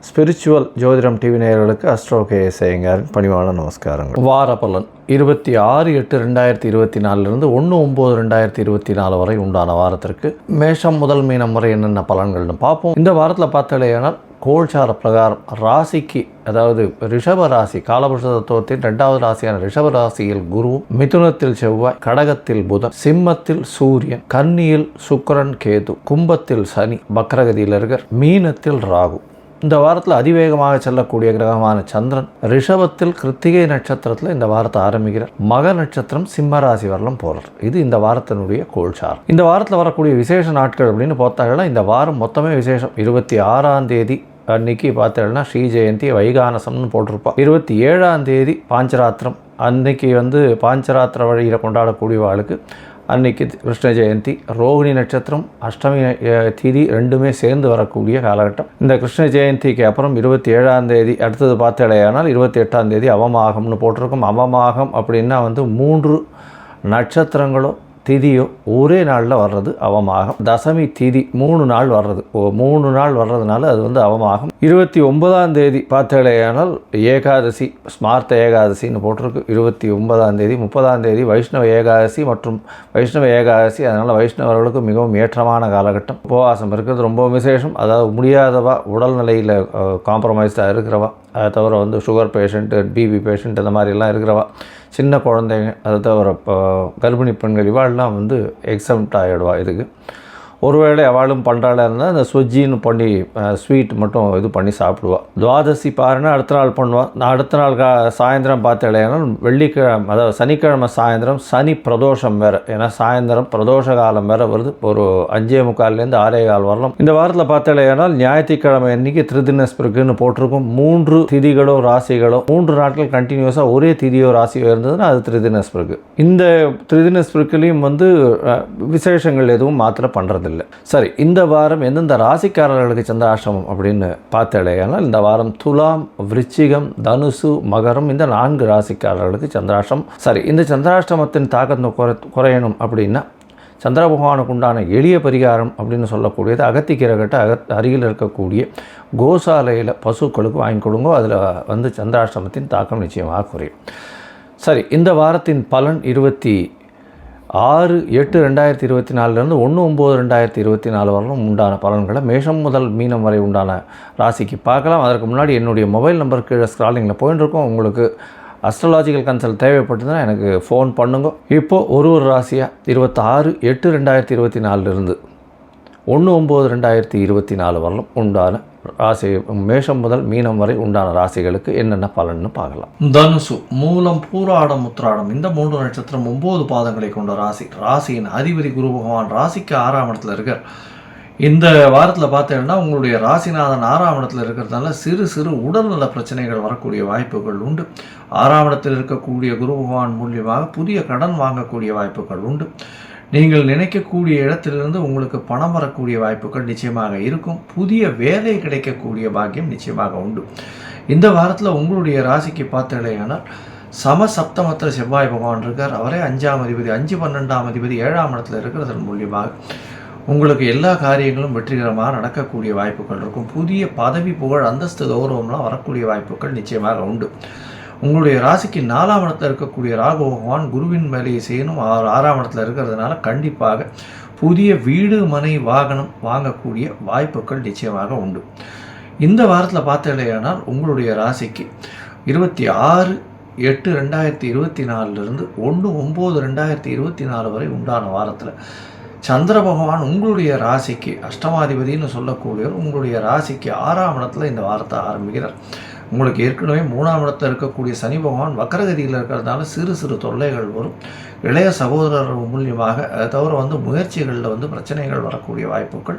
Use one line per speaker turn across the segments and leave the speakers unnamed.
Spiritual ஜோதிடம் TV நேயர்களுக்கு astro KS ஐயங்காரின் பணிவான நமஸ்காரங்கள். வார பலன் 26/8/2024 1/9/2024 வரை உண்டான வாரத்திற்கு மேஷம் முதல் மீனம் வரை என்னென்ன பலன்கள்னு பார்ப்போம். இந்த வாரத்தில் பார்த்தாலேயானால் கோல்சார பிரகாரம் ராசிக்கு, அதாவது ரிஷப ராசி, காலபுருஷ தத்துவத்தின் 2வது ராசியான ரிஷப ராசியில் குரு, மிதுனத்தில் செவ்வாய், கடகத்தில் புதன், சிம்மத்தில் சூரியன், கன்னியில் சுக்கிரன் கேது, கும்பத்தில் சனி வக்ரகதியில் இருக்கார், மீனத்தில் ராகு. இந்த வாரத்தில் அதிவேகமாக செல்லக்கூடிய கிரகமான சந்திரன் ரிஷபத்தில் கிருத்திகை நட்சத்திரத்தில் இந்த வாரத்தை ஆரம்பிக்கிறார். மக நட்சத்திரம் சிம்ம ராசி வரலும் போகிறார். இது இந்த வாரத்தினுடைய கோல்சார். இந்த வாரத்தில் வரக்கூடிய விசேஷ நாட்கள் அப்படின்னு பார்த்தாங்கன்னா இந்த வாரம் மொத்தமே விசேஷம். 26ஆம் தேதி அன்னைக்கு பார்த்தீங்கன்னா ஸ்ரீ ஜெயந்தி வைகானசம்னு போட்டிருப்போம். 27ஆம் தேதி பாஞ்சராத்திரம், அன்னைக்கு பாஞ்சராத்திர வழியில் கொண்டாடக்கூடிய வாழ்க்கு அன்னைக்கு கிருஷ்ண ஜெயந்தி. ரோகிணி நட்சத்திரம், அஷ்டமி திதி ரெண்டுமே சேர்ந்து வரக்கூடிய காலகட்டம். இந்த கிருஷ்ண ஜெயந்திக்கு அப்புறம் 27ஆம் தேதி அடுத்தது பார்த்தடையானால் 28ஆம் தேதி அவமாகம்னு போட்டிருக்கோம். அவமாகம் அப்படின்னா 3 நட்சத்திரங்களோ திதியோ ஒரே நாளில் வர்றது அவமாகம். தசமி திதி 3 நாள் வர்றது, 3 நாள் வர்றதுனால அது அவமாகம். 29ஆம் தேதி பார்த்தடையானால் ஏகாதசி, ஸ்மார்த்த ஏகாதசின்னு போட்டிருக்கு. 29ஆம் தேதி 30ஆம் தேதி வைஷ்ணவ ஏகாதசி மற்றும் வைஷ்ணவ ஏகாதசி. அதனால் வைஷ்ணவர்களுக்கு மிகவும் ஏற்றமான காலகட்டம். உபவாசம் இருக்கிறது ரொம்ப விசேஷம். அதாவது முடியாதவா, உடல்நிலையில் காம்ப்ரமைஸ்டாக இருக்கிறவா, அதை தவிர சுகர் பேஷண்ட்டு, பிபி பேஷண்ட், இந்த மாதிரிலாம் இருக்கிறவா, சின்ன குழந்தைங்க, அதை தவிர கர்ப்பிணி பெண்கள், இவாள்லாம் எக்ஸம்ட் ஆகிடுவா. இதுக்கு ஒருவேளை அவளும் பண்ணுறாளா இருந்தால் அந்த ஸ்வஜ்ஜின்னு பண்ணி ஸ்வீட் மட்டும் இது பண்ணி சாப்பிடுவாள். துவாதசி பாருன்னா அடுத்த நாள் பண்ணுவாள். நான் அடுத்த நாள் சாயந்தரம் பார்த்தேன்னா வெள்ளிக்கிழமை, அதாவது சனிக்கிழமை சாயந்தரம் சனி பிரதோஷம் வேறு. ஏன்னா சாயந்தரம் பிரதோஷ காலம் வேறு வருது. ஒரு 5:45 6:15 வரலாம். இந்த வாரத்தில் பார்த்தேனால் ஞாயிற்றுக்கிழமை அன்றைக்கி திருதினஸ்பிருக்குன்னு போட்டிருக்கும். 3 திதிகளோ ராசிகளோ 3 நாட்கள் கண்டினியூஸாக ஒரே திதியோ ராசியோ இருந்ததுன்னா அது திருதினஸ்பிருக்கு. இந்த திருதினஸ்பிருக்குலேயும் விசேஷங்கள் எதுவும் மாத்திரை பண்ணுறது இல்லை. சரி, இந்த வாரம் எந்தெந்த ராசிக்காரர்களுக்கு சந்திராஷ்டமம் அப்படின்னு பார்த்தடையானால் இந்த வாரம் துலாம், விருச்சிகம், தனுசு, மகரம், இந்த 4 ராசிக்காரர்களுக்கு சந்திராஷ்டமம். சரி, இந்த சந்திராஷ்டமத்தின் தாக்கத்தை குறையணும் அப்படின்னா சந்திர பகவானுக்கு உண்டான எளிய பரிகாரம் அப்படின்னு சொல்லக்கூடியது அகத்திக்கீரைகட்ட அருகில் இருக்கக்கூடிய கோசாலையில் பசுக்களுக்கு வாங்கி கொடுங்கோ. அதில் சந்திராஷ்டமத்தின் தாக்கம் நிச்சயமாக குறையும். சரி, இந்த வாரத்தின் பலன் 26/8/2024 1/9/2024 வரலும் உண்டான பலன்களை மேஷம் முதல் மீனம் வரை உண்டான ராசிக்கு பார்க்கலாம். அதற்கு முன்னாடி என்னுடைய மொபைல் நம்பர் கீழே ஸ்க்ராலிங்கில் போயின்னு இருக்கோம். உங்களுக்கு அஸ்ட்ராலாஜிக்கல் கன்சல்ட் தேவைப்பட்டதுன்னா எனக்கு ஃபோன் பண்ணுங்க. இப்போது ஒரு ராசியாக 26/8/2024 1/9/2024 வரலும் உண்டான ராசி மேஷம் முதல் மீனம் வரை உண்டான ராசிகளுக்கு என்னென்ன பலன்னு பார்க்கலாம். தனுசு, மூலம், பூராடம், உத்திராடம், இந்த 3 நட்சத்திரம் 9 பாதங்களை கொண்ட ராசி. ராசியின் அதிபதி குரு பகவான் ராசிக்கு 6ஆம் இடத்துல இருக்கார். இந்த வாரத்தில் பார்த்தீங்கன்னா உங்களுடைய ராசிநாதன் 6ஆம் இடத்துல இருக்கிறதுனால சிறு உடல்நல பிரச்சனைகள் வரக்கூடிய வாய்ப்புகள் உண்டு. 6ஆம் இடத்தில் இருக்கக்கூடிய குரு பகவான் மூலியமாக புதிய கடன் வாங்கக்கூடிய வாய்ப்புகள் உண்டு. நீங்கள் நினைக்கக்கூடிய இடத்திலிருந்து உங்களுக்கு பணம் வரக்கூடிய வாய்ப்புகள் நிச்சயமாக இருக்கும். புதிய வேலை கிடைக்கக்கூடிய பாக்கியம் நிச்சயமாக உண்டு. இந்த வாரத்தில் உங்களுடைய ராசிக்கு பார்த்தீங்கன்னா சமசப்தமத்தில் செவ்வாய் பகவான் இருக்கார். அவரே 5ஆம் அதிபதி, 5, 12ஆம் அதிபதி 7ஆம் இடத்துல இருக்கிறதன் மூலியமாக உங்களுக்கு எல்லா காரியங்களும் வெற்றிகரமாக நடக்கக்கூடிய வாய்ப்புகள் இருக்கும். புதிய பதவி, புகழ், அந்தஸ்து, கௌரவம்லாம் வரக்கூடிய வாய்ப்புகள் நிச்சயமாக உண்டு. உங்களுடைய ராசிக்கு 4ஆம் இடத்துல இருக்கக்கூடிய ராகு பகவான் குருவின் வேலையை செய்யணும். 6ஆம் இடத்துல இருக்கிறதுனால கண்டிப்பாக புதிய வீடு, மனை, வாகனம் வாங்கக்கூடிய வாய்ப்புகள் நிச்சயமாக உண்டு. இந்த வாரத்தில் பார்த்தீங்கன்னா உங்களுடைய ராசிக்கு 26/8/2024 1/9/2024 வரை உண்டான வாரத்தில் சந்திர பகவான் உங்களுடைய ராசிக்கு அஷ்டமாதிபதினு சொல்லக்கூடியவர் உங்களுடைய ராசிக்கு 6ஆம் இடத்துல இந்த வாரத்தை ஆரம்பிக்கிறார். உங்களுக்கு ஏற்கனவே 3ஆம் இடத்தில் இருக்கக்கூடிய சனி பகவான் வக்ரகதியில் இருக்கிறதுனால சிறு தொல்லைகள் வரும். இளைய சகோதரர் மூலியமாக, அதை தவிர முயற்சிகளில் பிரச்சனைகள் வரக்கூடிய வாய்ப்புகள்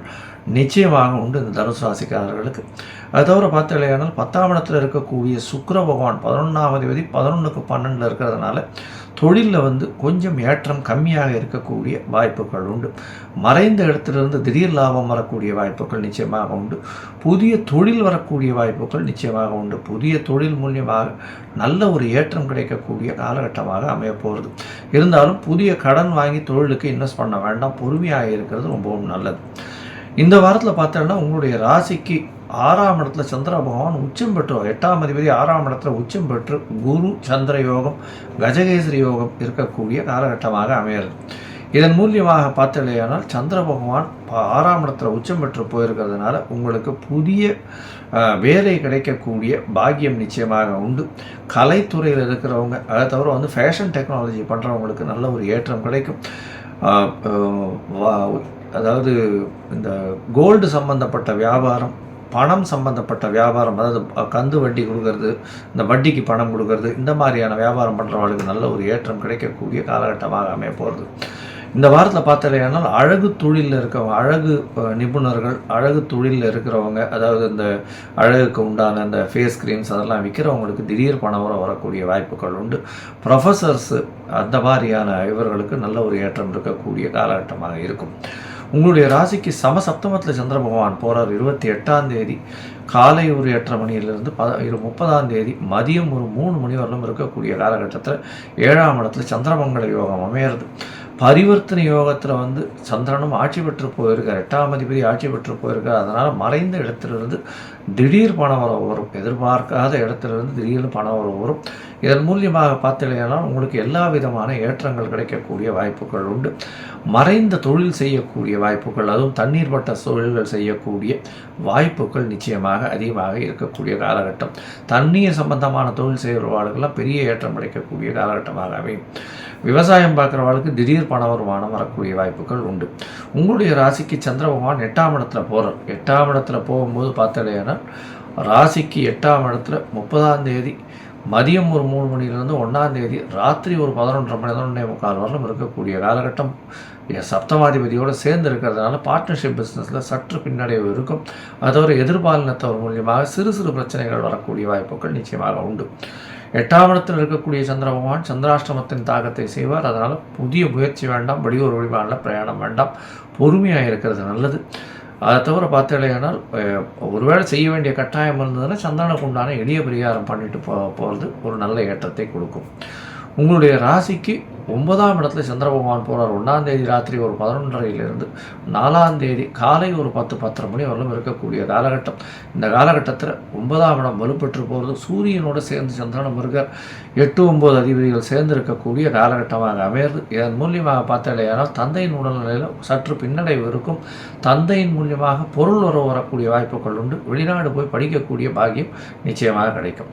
நிச்சயமாக உண்டு இந்த தனுசு ராசிக்காரர்களுக்கு. அதை தவிர பார்த்தீங்கன்னா 10ஆம் இடத்தில் இருக்கக்கூடிய சுக்கிர பகவான் 11ஆம் அதிபதி 11க்கு 12 இருக்கிறதுனால தொழிலில் வந்து கொஞ்சம் ஏற்றம் கம்மியாக இருக்கக்கூடிய வாய்ப்புகள் உண்டு. மறைந்த இடத்திலிருந்து திடீர் லாபம் வரக்கூடிய வாய்ப்புகள் நிச்சயமாக உண்டு. புதிய தொழில் வரக்கூடிய வாய்ப்புகள் நிச்சயமாக உண்டு. புதிய தொழில் மூலியமாக நல்ல ஒரு ஏற்றம் கிடைக்கக்கூடிய காலகட்டமாக அமைய போகிறது. இருந்தாலும் புதிய கடன் வாங்கி தொழிலுக்கு இன்வெஸ்ட் பண்ண வேண்டாம், பொறுமையாக இருக்கிறது ரொம்பவும் நல்லது. இந்த வாரத்தில் பார்த்தோன்னா உங்களுடைய ராசிக்கு 6ஆம் இடத்துல சந்திர பகவான் உச்சம் பெற்று 8ஆம் அதிபதி 6ஆம் இடத்துல உச்சம் பெற்று குரு சந்திர யோகம் கஜகேசரி யோகம் இருக்கக்கூடிய காலகட்டமாக அமையிறது. இதன் மூலியமாக பார்த்தலையானால் சந்திர பகவான் 6ஆம் இடத்துல உச்சம் பெற்று போயிருக்கிறதுனால உங்களுக்கு புதிய வேலை கிடைக்கக்கூடிய பாக்கியம் நிச்சயமாக உண்டு. கலைத்துறையில் இருக்கிறவங்க, அதை தவிர வந்து ஃபேஷன் டெக்னாலஜி பண்ணுறவங்களுக்கு நல்ல ஒரு ஏற்றம் கிடைக்கும். அதாவது இந்த கோல்டு சம்பந்தப்பட்ட வியாபாரம், பணம் சம்பந்தப்பட்ட வியாபாரம், அதாவது கந்து வட்டி கொடுக்கறது, இந்த வட்டிக்கு பணம் கொடுக்கறது, இந்த மாதிரியான வியாபாரம் பண்ணுறவங்களுக்கு நல்ல ஒரு ஏற்றம் கிடைக்கக்கூடிய காலகட்டமாக அமைய போகிறது. இந்த வாரத்தில் பார்த்தாலேயானால் அழகு தொழிலில் இருக்கவங்க, அழகு நிபுணர்கள், அழகு தொழிலில் இருக்கிறவங்க, அதாவது இந்த அழகுக்கு உண்டான இந்த ஃபேஸ் க்ரீம்ஸ் அதெல்லாம் விற்கிறவங்களுக்கு திடீர் பணம் வரக்கூடிய வாய்ப்புகள் உண்டு. ப்ரொஃபஸர்ஸு அந்த மாதிரியான இவர்களுக்கு நல்ல ஒரு ஏற்றம் இருக்கக்கூடிய காலகட்டமாக இருக்கும். உங்களுடைய ராசிக்கு சமசப்தமத்தில் சந்திர பகவான் போகிறார். 28ஆம் தேதி காலை ஒரு 8:30 மணியிலிருந்து 30ஆம் தேதி மதியம் ஒரு 3 மணி வரலும் இருக்கக்கூடிய காலகட்டத்தில் 7ஆம் இடத்துல சந்திரமங்கல யோகம் அமையிறது. பரிவர்த்தனை யோகத்தில் வந்து சந்திரனும் ஆட்சி பெற்று போயிருக்கார், 8ஆம் அதிபதி ஆட்சி பெற்று போயிருக்கார். அதனால் மறைந்த இடத்திலிருந்து திடீர் பண வரவு வரும், எதிர்பார்க்காத இடத்திலிருந்து திடீர்னு பண வரவு வரும். இதன் மூலியமாக பார்த்தீங்கன்னா உங்களுக்கு எல்லா விதமான ஏற்றங்கள் கிடைக்கக்கூடிய வாய்ப்புகள் உண்டு. மறைந்த தொழில் செய்யக்கூடிய வாய்ப்புகள், அதுவும் தண்ணீர் பட்ட தொழில்கள் செய்யக்கூடிய வாய்ப்புகள் நிச்சயமாக அதிகமாக இருக்கக்கூடிய காலகட்டம். தண்ணீர் சம்பந்தமான தொழில் செய்கிறவர்களுக்கெல்லாம் பெரிய ஏற்றம் கிடைக்கக்கூடிய காலகட்டமாக அமையும். விவசாயம் பார்க்குறவர்களுக்கு திடீர் பண வருமானம் வரக்கூடிய வாய்ப்புகள் உண்டு. உங்களுடைய ராசிக்கு சந்திர பகவான் 8ஆம் இடத்துல போகிறார். 8ஆம் இடத்துல போகும்போது பார்த்தலையானா ராசிக்கு 8ஆம் இடத்துல 30ஆம் தேதி மதியம் ஒரு 3 மணிலேருந்து 1ஆம் தேதி ராத்திரி ஒரு 11:30 மணி 11:45 வரலும் இருக்கக்கூடிய காலகட்டம். சப்தமாதிபதியோடு சேர்ந்து இருக்கிறதுனால பார்ட்னர்ஷிப் பிஸ்னஸில் சற்று பின்னடைவு இருக்கும். அதோட எதிர்பாலினத்தவர் மூலியமாக சிறு சிறு பிரச்சனைகள் வரக்கூடிய வாய்ப்புகள் நிச்சயமாக உண்டு. 8ஆம் இடத்தில் இருக்கக்கூடிய சந்திர பகவான் சந்திராஷ்டமத்தின் தாக்கத்தை செய்வார். அதனால் புதிய முயற்சி வேண்டாம், வெளியூர் வழிபாடில் பிரயாணம் வேண்டாம், பொறுமையாக இருக்கிறது நல்லது. அதை தவிர பார்த்தீங்கன்னா ஒருவேளை செய்ய வேண்டிய கட்டாயம் இருந்ததுன்னா சந்திரனுக்கு உண்டான எளிய பரிகாரம் பண்ணிட்டு போகிறது ஒரு நல்ல ஏற்றத்தை கொடுக்கும். உங்களுடைய ராசிக்கு 9ஆம் இடத்துல சந்திர பகவான் போகிறார். 1ஆம் தேதி ராத்திரி ஒரு 11:30 4ஆம் தேதி காலை ஒரு 10-10:30 மணி வரலும் இருக்கக்கூடிய காலகட்டம். இந்த காலகட்டத்தில் 9ஆம் இடம் வலுப்பெற்று போகிறது. சூரியனோடு சேர்ந்து சந்திரனும் இருக்கார். 8-9 அதிபதிகள் சேர்ந்து இருக்கக்கூடிய காலகட்டமாக அமையிறது. இதன் மூலியமாக பார்த்தாலேயானால் தந்தையின் உடல்நிலையில் சற்று பின்னடைவு இருக்கும். தந்தையின் மூலியமாக பொருள் வரக்கூடிய வாய்ப்புகள் உண்டு. வெளிநாடு போய் படிக்கக்கூடிய பாக்கியம் நிச்சயமாக கிடைக்கும்.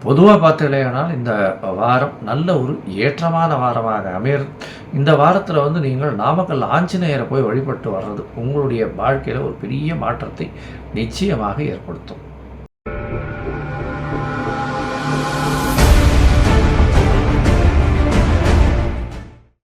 பொதுவாக பார்த்தீங்களேனால் இந்த வாரம் நல்ல ஒரு ஏற்றமான வாரமாக அமையிறது. இந்த வாரத்தில் வந்து நீங்கள் நாமக்கல் ஆஞ்சநேயரை போய் வழிபட்டு வர்றது உங்களுடைய வாழ்க்கையில் ஒரு பெரிய மாற்றத்தை நிச்சயமாக ஏற்படுத்தும்.